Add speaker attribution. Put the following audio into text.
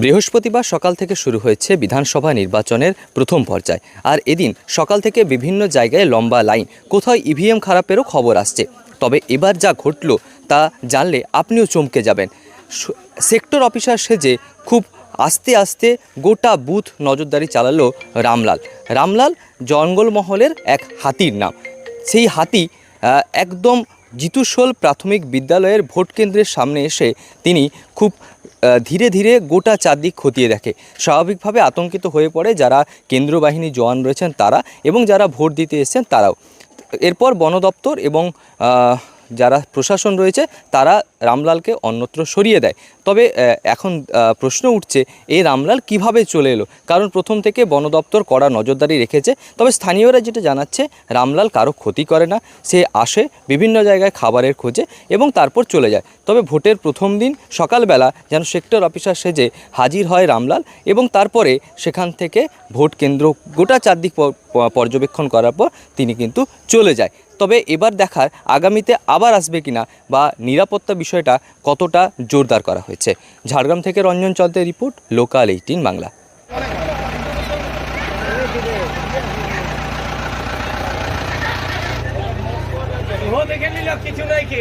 Speaker 1: বৃহস্পতিবার সকাল থেকে শুরু হয়েছে বিধানসভা নির্বাচনের প্রথম পর্যায়। আর এদিন সকাল থেকে বিভিন্ন জায়গায় লম্বা লাইন, কোথাও ইভিএম খারাপেরও খবর আসছে। তবে এবার যা ঘটল তা জানলে আপনিও চমকে যাবেন। সেক্টর অফিসার সেজে খুব আস্তে আস্তে গোটা বুথ নজরদারি চালালো রামলাল জঙ্গলমহলের এক হাতির নাম। সেই হাতি একদম জিতুশোল প্রাথমিক বিদ্যালয়ের ভোট কেন্দ্রের সামনে এসে তিনি খুব ধীরে ধীরে গোটা চারদিক খতিয়ে দেখে। স্বাভাবিকভাবে আতঙ্কিত হয়ে পড়ে যারা কেন্দ্রীয় বাহিনী জওয়ান রয়েছেন তারা, এবং যারা ভোট দিতে এসেছেন তারাও। এরপর বন দপ্তর এবং যারা প্রশাসন রয়েছে তারা রামলালকে অন্যত্র সরিয়ে দেয়। তবে এখন প্রশ্ন উঠছে, এই রামলাল কিভাবে চলে এলো? কারণ প্রথম থেকে বন দপ্তর কড়া নজরদারি রেখেছে। তবে স্থানীয়রা যেটা জানাচ্ছে, রামলাল কারো ক্ষতি করে না, সে আসে বিভিন্ন জায়গায় খাবারের খোঁজে এবং তারপর চলে যায়। তবে ভোটের প্রথম দিন সকালবেলা যেন সেক্টর অফিসার সেজে হাজির হয় রামলাল, এবং তারপরে সেখান থেকে ভোট কেন্দ্র গোটা চারদিক পর্যবেক্ষণ করার পর তিনি কিন্তু চলে যায়। তবে এবার দেখার আগামীতে আবার আসবে কিনা, বা নিরাপত্তা বিষয়টা কতটা জোরদার করা হয়েছে। ঝাড়গ্রাম থেকে রঞ্জন চন্দ্রের রিপোর্ট, লোকাল 18 বাংলা।
Speaker 2: দেখে নিল কিছু নাই কি